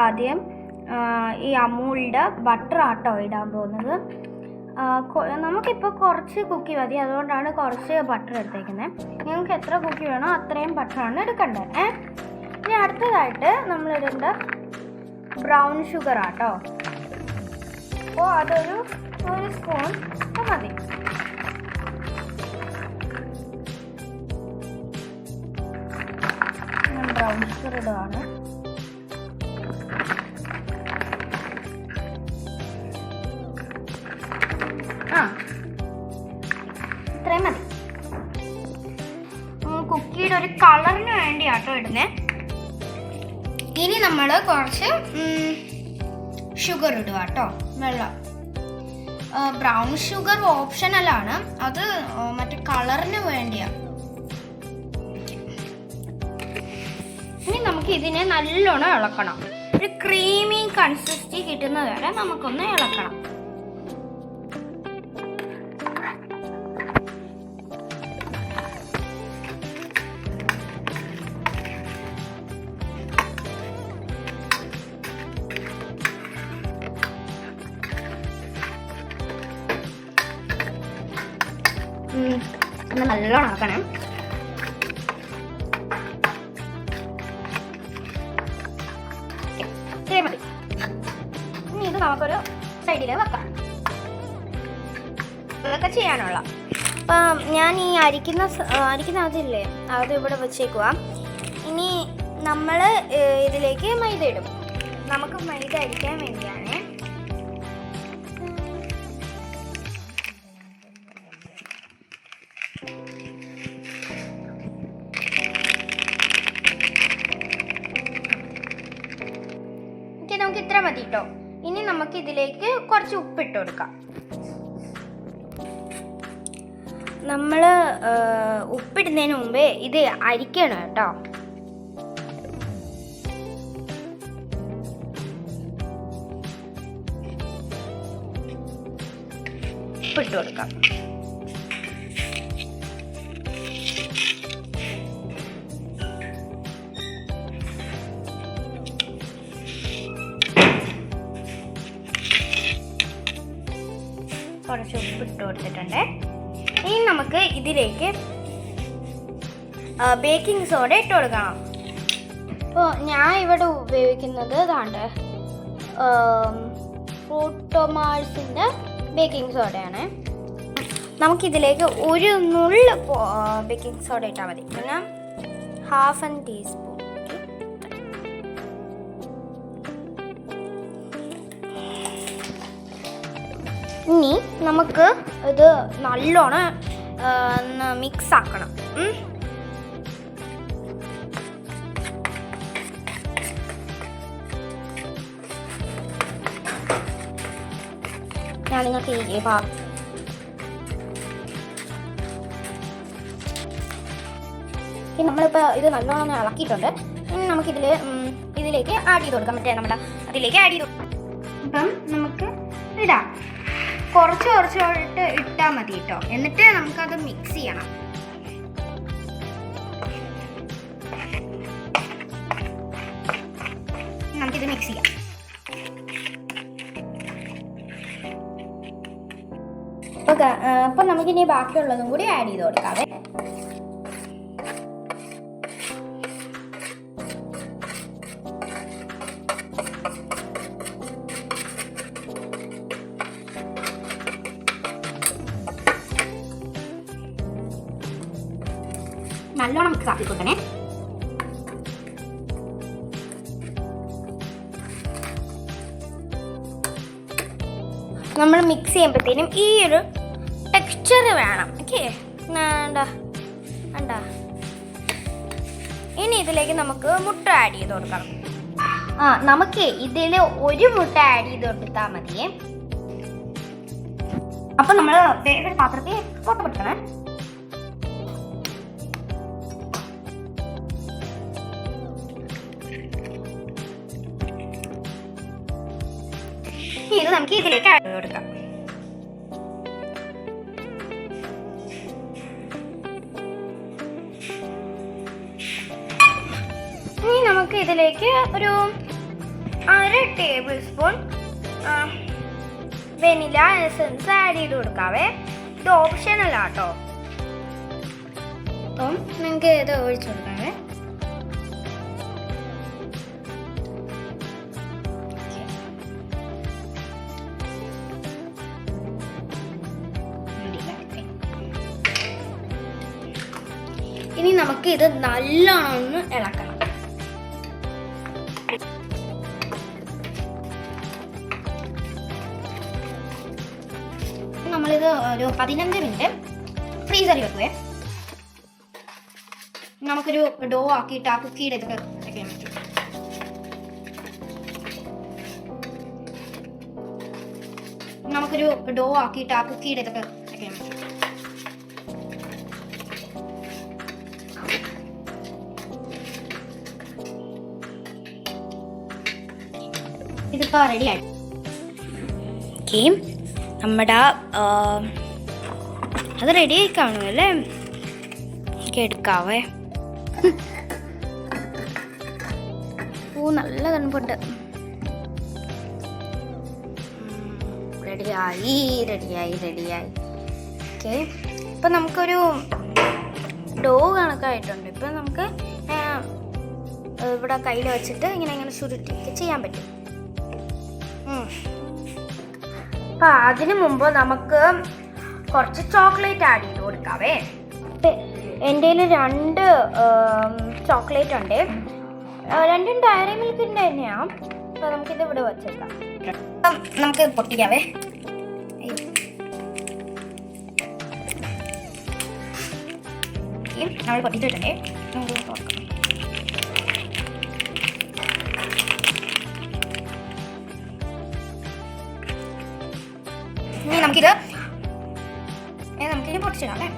ആദ്യം ഈ അമൂലിൻ്റെ ബട്ടർ ആട്ടോ ഇടാൻ പോകുന്നത്. നമുക്കിപ്പോൾ കുറച്ച് കുക്കി മതി, അതുകൊണ്ടാണ് കുറച്ച് ബട്ടർ എടുത്തേക്കുന്നത്. നിങ്ങൾക്ക് എത്ര കുക്കി വേണോ അത്രയും ബട്ടറാണ് എടുക്കേണ്ടത്. ഇനി അടുത്തതായിട്ട് നമ്മളിടേണ്ട ബ്രൗൺ ഷുഗർ ആട്ടോ. അപ്പോൾ അതൊരു സ്പൂൺ മതി. ബ്രൗൺ ഷുഗർ ഇടുകയാണ്. ഇത്രയും മതി. കുക്കിയുടെ ഒരു കളറിന് വേണ്ടിയാട്ടോ ഇടുന്നേ. ഇനി നമ്മൾ കുറച്ച് ഷുഗർ ഇടുക കേട്ടോ, വെള്ളം. ബ്രൗൺ ഷുഗർ ഓപ്ഷണലാണ്, അത് മറ്റേ കളറിന് വേണ്ടിയാണ്. ഇനി നമുക്ക് ഇതിനെ നല്ലോണം ഇളക്കണം. ഒരു ക്രീമി കൺസിസ്റ്റൻസി കിട്ടുന്നത് വരെ നമുക്കൊന്ന് ഇളക്കണം. നല്ലോണം ഇളക്കണം. മതി. ഇനി ഇത് നമുക്കൊരു സൈഡിൽ വെക്കാം. ഇതൊക്കെ ചെയ്യാനുള്ള. അപ്പം ഞാൻ ഈ അരിക്കുന്ന അതില്ലേ, അത് ഇവിടെ വെച്ചേക്കുക. ഇനി നമ്മൾ ഇതിലേക്ക് മൈദ ഇടും. നമുക്ക് മൈദ അരിക്കാൻ വേണ്ടിയാണ്. നമുക്ക് ഇത്ര മതി കേട്ടോ. ഇനി നമുക്ക് ഇതിലേക്ക് കുറച്ച് ഉപ്പിട്ട് കൊടുക്കാം. നമ്മൾ ഉപ്പിടുന്നതിന് മുമ്പേ ഇത് അരിക്കണം കേട്ടോ. ഉപ്പിട്ട് കൊടുക്കാം. കുറച്ച് ഉപ്പിട്ട് കൊടുത്തിട്ടുണ്ട്. ഇനി നമുക്ക് ഇതിലേക്ക് ബേക്കിംഗ് സോഡ ഇട്ട് കൊടുക്കണം. അപ്പോൾ ഞാൻ ഇവിടെ ഉപയോഗിക്കുന്നത് ഇതാണ്ട് ഫ്രൂട്ടോമാഴ്സിൻ്റെ ബേക്കിംഗ് സോഡയാണ്. നമുക്കിതിലേക്ക് ഒരു നുള്ള് ബേക്കിംഗ് സോഡ ഇട്ടാൽ മതി. പിന്നെ 1/2 ടീസ്പൂൺ. ഇനി നമുക്ക് ഇത് നല്ലോണം മിക്സ് ആക്കണം. ഞാൻ നിങ്ങൾക്ക് ഈ ഭാഗം നമ്മളിപ്പോൾ ഇത് നല്ലോണം ഇളക്കിയിട്ടുണ്ട്. ഇതിലേക്ക് ആഡ് ചെയ്ത് കൊടുക്കാം. മറ്റേ നമ്മുടെ അതിലേക്ക് ആഡ് ചെയ്ത് കൊടുക്കാം. അപ്പം നമുക്ക് ഇടാം. കുറച്ചായിട്ട് ഇട്ടാൽ മതി കേട്ടോ. എന്നിട്ട് നമുക്കത് മിക്സ് ചെയ്യണം. നമുക്കിത് മിക്സ് ചെയ്യാം. അപ്പം നമുക്കിനി ബാക്കിയുള്ളതും കൂടി ആഡ് ചെയ്ത് കൊടുക്കാവേ. നല്ലോണം മിക്സ് ആക്കി കൊടുക്കണേ. നമ്മൾ മിക്സ് ചെയ്യുമ്പോഴത്തേനും ഈ ഒരു ടെക്സ്ചർ വേണം. ഓക്കെ, ഇനി ഇതിലേക്ക് നമുക്ക് മുട്ട ആഡ് ചെയ്ത് കൊടുക്കണം. നമുക്ക് ഇതിൽ ഒരു മുട്ട ആഡ് ചെയ്ത് കൊടുത്താൽ മതിയേ. അപ്പം നമ്മൾ വേറൊരു പാത്രത്തിൽ മുട്ട പൊട്ടണം. ഇത് നമുക്ക് ഇതിലേക്ക് ആഡ് ചെയ്ത് കൊടുക്കാം. ഇനി നമുക്ക് ഇതിലേക്ക് ഒരു 1 table spoon vanilla essence add ചെയ്ത് കൊടുക്കാവേ. ഇത് ഓപ്ഷണൽ ആട്ടോ. അപ്പം നിങ്ങൾക്ക് ഇത് ഒഴിച്ചു കൊടുക്കാവേ. ഇനി നമുക്ക് ഇത് നല്ലോണം ഇളക്കണം. നമ്മളിത് ഒരു 15 മിനിറ്റ് ഫ്രീസറിൽ വെക്കുവേ. നമുക്കൊരു ഡോ ആക്കിയിട്ട് ആ കുക്കിയുടെ ഇതൊക്കെ വെക്കാൻ പറ്റും. നമുക്കൊരു ഡോ ആക്കിയിട്ട് ആ കുക്കിയുടെ ഇതൊക്കെ വെക്കാൻ പറ്റും. ഇതിപ്പോൾ റെഡിയായി. നമ്മുടെ അത് റെഡി ആയി കാണുമല്ലേ? എടുക്കാവേ. നല്ല തണുപ്പുണ്ട്. റെഡിയായി. ഓക്കെ, ഇപ്പം നമുക്കൊരു ഡോ കണക്കായിട്ടുണ്ട്. ഇപ്പം നമുക്ക് ഇവിടെ കയ്യിൽ വെച്ചിട്ട് ഇങ്ങനെ ചുരുട്ടിയൊക്കെ ചെയ്യാൻ പറ്റും. അപ്പം അതിന് മുമ്പ് നമുക്ക് കുറച്ച് ചോക്ലേറ്റ് ആഡ് ചെയ്ത് കൊടുക്കാവേ. എൻ്റെ കയ്യിൽ 2 ചോക്ലേറ്റ് ഉണ്ട്. 2 ഡയറി മിൽക്കിൻ്റെ തന്നെയാണ്. അപ്പോൾ നമുക്കിത് ഇവിടെ വെച്ചേക്കാം. അപ്പം നമുക്ക് പൊട്ടിക്കാവേ. നമ്മൾ പൊട്ടിച്ചിട്ടുണ്ടേ. നമുക്ക് നോക്കാം. നമുക്കിത് പൊട്ടിച്ചിടാം അല്ലേ?